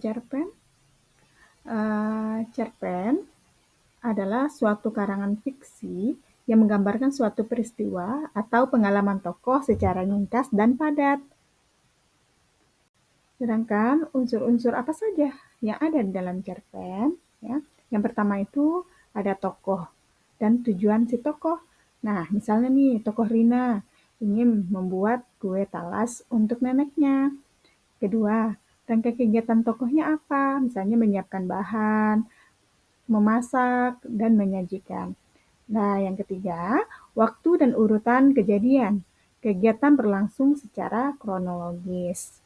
Cerpen? Cerpen adalah suatu karangan fiksi yang menggambarkan suatu peristiwa atau pengalaman tokoh secara ringkas dan padat. Sedangkan unsur-unsur apa saja yang ada di dalam cerpen? Ya. Yang pertama itu ada tokoh dan tujuan si tokoh. Nah, misalnya nih, tokoh Rina ingin membuat kue talas untuk neneknya. Kedua, rangka kegiatan tokohnya apa? Misalnya menyiapkan bahan, memasak, dan menyajikan. Nah, yang ketiga, waktu dan urutan kejadian. Kegiatan berlangsung secara kronologis.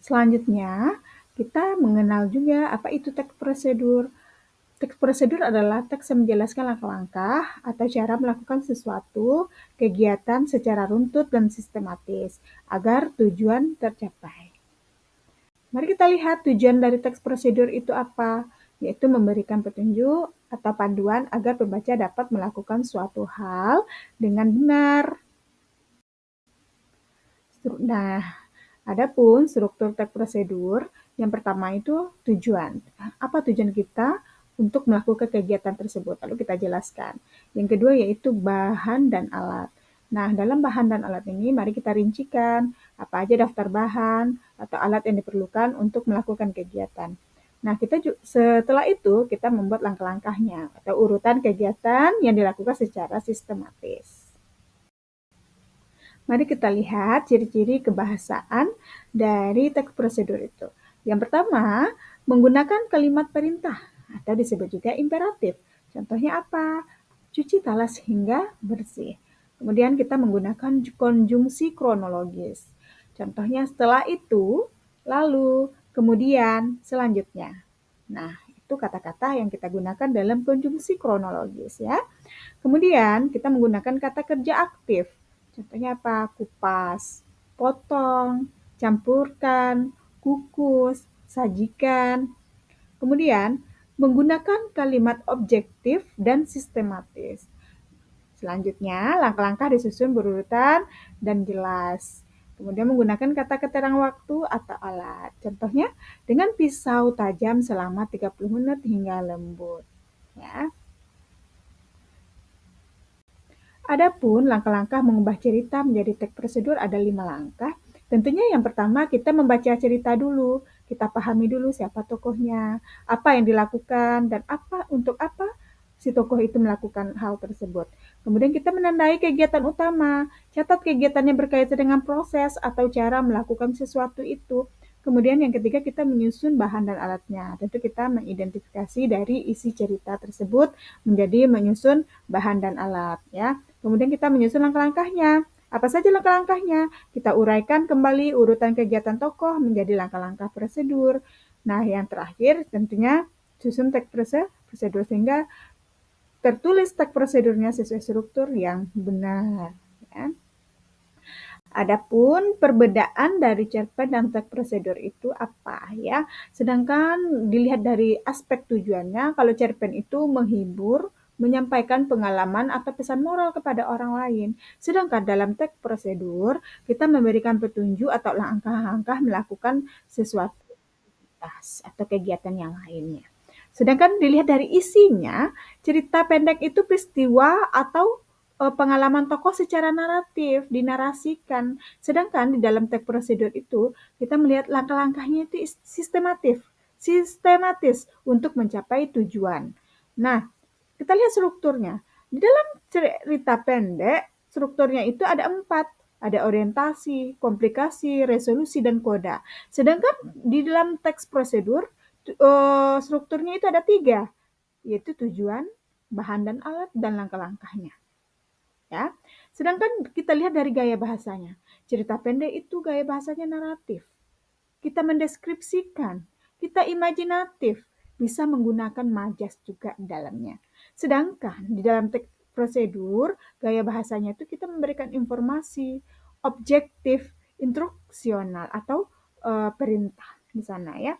Selanjutnya, kita mengenal juga apa itu teks prosedur. Teks prosedur adalah teks yang menjelaskan langkah-langkah atau cara melakukan sesuatu kegiatan secara runtut dan sistematis agar tujuan tercapai. Mari kita lihat tujuan dari teks prosedur itu apa, yaitu memberikan petunjuk atau panduan agar pembaca dapat melakukan suatu hal dengan benar. Nah, adapun struktur teks prosedur, yang pertama itu tujuan. Apa tujuan kita untuk melakukan kegiatan tersebut? Lalu kita jelaskan. Yang kedua yaitu bahan dan alat. Nah, dalam bahan dan alat ini mari kita rincikan apa aja daftar bahan atau alat yang diperlukan untuk melakukan kegiatan. Nah, setelah itu kita membuat langkah-langkahnya atau urutan kegiatan yang dilakukan secara sistematis. Mari kita lihat ciri-ciri kebahasaan dari teks prosedur itu. Yang pertama, menggunakan kalimat perintah atau disebut juga imperatif. Contohnya apa? Cuci talas hingga bersih. Kemudian kita menggunakan konjungsi kronologis. Contohnya setelah itu, lalu, kemudian, selanjutnya. Nah, itu kata-kata yang kita gunakan dalam konjungsi kronologis ya. Kemudian kita menggunakan kata kerja aktif. Contohnya apa? Kupas, potong, campurkan, kukus, sajikan. Kemudian menggunakan kalimat objektif dan sistematis. Selanjutnya, langkah-langkah disusun berurutan dan jelas. Kemudian menggunakan kata keterangan waktu atau alat. Contohnya, dengan pisau tajam selama 30 menit hingga lembut. Ya. Adapun langkah-langkah mengubah cerita menjadi teks prosedur ada 5 langkah. Tentunya yang pertama kita membaca cerita dulu, kita pahami dulu siapa tokohnya, apa yang dilakukan, dan untuk apa si tokoh itu melakukan hal tersebut. Kemudian kita menandai kegiatan utama, catat kegiatannya berkaitan dengan proses atau cara melakukan sesuatu itu. Kemudian yang ketiga kita menyusun bahan dan alatnya. Tentu kita mengidentifikasi dari isi cerita tersebut menjadi menyusun bahan dan alat ya. Kemudian kita menyusun langkah-langkahnya. Apa saja langkah-langkahnya? Kita uraikan kembali urutan kegiatan tokoh menjadi langkah-langkah prosedur. Nah, yang terakhir tentunya susun teks prosedur sehingga tertulis teks prosedurnya sesuai struktur yang benar. Ya. Adapun perbedaan dari cerpen dan teks prosedur itu apa ya? Sedangkan dilihat dari aspek tujuannya, kalau cerpen itu menghibur, menyampaikan pengalaman atau pesan moral kepada orang lain. Sedangkan dalam teks prosedur, kita memberikan petunjuk atau langkah-langkah melakukan sesuatu atau kegiatan yang lainnya. Sedangkan dilihat dari isinya, cerita pendek itu peristiwa atau pengalaman tokoh secara naratif, dinarasikan. Sedangkan di dalam teks prosedur itu, kita melihat langkah-langkahnya itu sistematis untuk mencapai tujuan. Nah, kita lihat strukturnya. Di dalam cerita pendek, strukturnya itu ada 4. Ada orientasi, komplikasi, resolusi, dan koda. Sedangkan di dalam teks prosedur, strukturnya itu ada 3, yaitu tujuan, bahan dan alat, dan langkah-langkahnya. Ya. Sedangkan kita lihat dari gaya bahasanya. Cerita pendek itu gaya bahasanya naratif. Kita mendeskripsikan, kita imajinatif, bisa menggunakan majas juga di dalamnya. Sedangkan di dalam teks prosedur, gaya bahasanya itu kita memberikan informasi objektif, instruksional atau perintah di sana ya.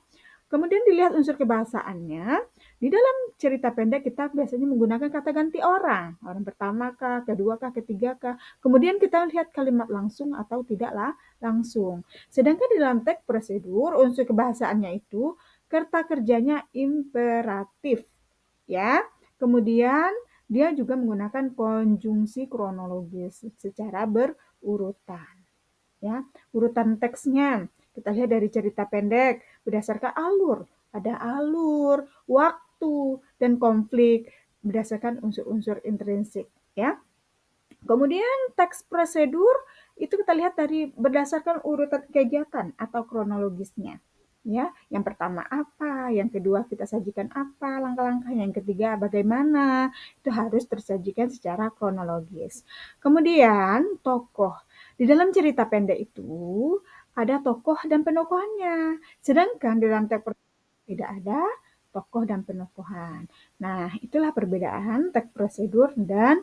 Kemudian dilihat unsur kebahasaannya, Di dalam cerita pendek kita biasanya menggunakan kata ganti orang. Orang pertama kah, kedua kah, ketiga kah. Kemudian kita lihat kalimat langsung atau tidaklah langsung. Sedangkan di dalam teks prosedur, unsur kebahasaannya itu kata kerjanya imperatif. Ya. Kemudian dia juga menggunakan konjungsi kronologis secara berurutan. Ya, urutan teksnya kita lihat dari cerita pendek berdasarkan alur. Ada alur, waktu, dan konflik berdasarkan unsur-unsur intrinsik. Ya. Kemudian teks prosedur itu kita lihat dari berdasarkan urutan kegiatan atau kronologisnya. Ya, yang pertama apa, yang kedua kita sajikan apa, langkah-langkah, yang ketiga bagaimana, itu harus tersajikan secara kronologis. Kemudian tokoh. Di dalam cerita pendek itu ada tokoh dan penokohannya. Sedangkan di dalam teks tidak ada tokoh dan penokohan. Nah, itulah perbedaan teks prosedur dan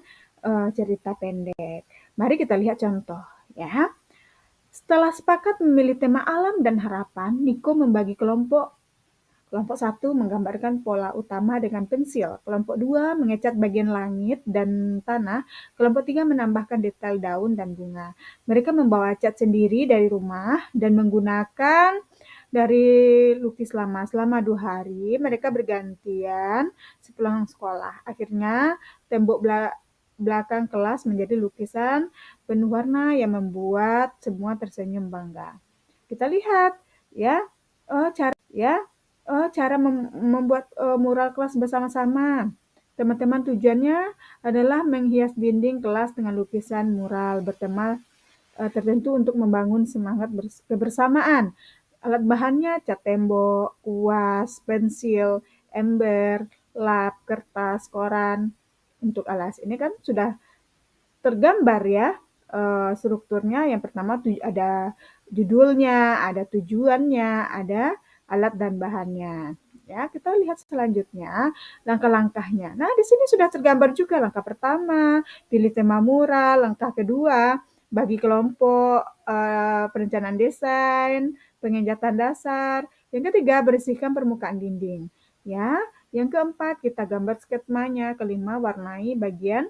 cerita pendek. Mari kita lihat contoh ya. Setelah sepakat memilih tema alam dan harapan, Niko membagi kelompok. Kelompok 1 menggambarkan pola utama dengan pensil. Kelompok 2 mengecat bagian langit dan tanah. Kelompok 3 menambahkan detail daun dan bunga. Mereka membawa cat sendiri dari rumah dan menggunakan dari lukis lama. Selama 2 hari mereka bergantian sepulang sekolah. Akhirnya tembok belakang kelas menjadi lukisan penuh warna yang membuat semua tersenyum bangga. Kita lihat ya, cara membuat mural kelas bersama-sama. Teman-teman tujuannya adalah menghias dinding kelas dengan lukisan mural bertema tertentu untuk membangun semangat kebersamaan. Alat bahannya cat tembok, kuas, pensil, ember, lap, kertas, koran. Untuk alas ini kan sudah tergambar ya strukturnya. Yang pertama ada judulnya, ada tujuannya, ada alat dan bahannya. Ya, kita lihat selanjutnya langkah-langkahnya. Nah, di sini sudah tergambar juga langkah pertama, pilih tema mural, langkah kedua, bagi kelompok, perencanaan desain, pengecatan dasar. Yang ketiga, bersihkan permukaan dinding. Ya, yang keempat, kita gambar skemanya. Kelima, warnai bagian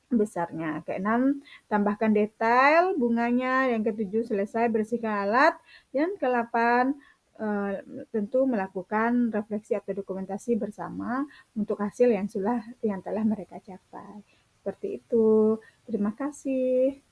besarnya. Keenam, tambahkan detail bunganya. Yang ketujuh, selesai bersihkan alat. Dan kedelapan, tentu melakukan refleksi atau dokumentasi bersama untuk hasil yang telah mereka capai. Seperti itu. Terima kasih.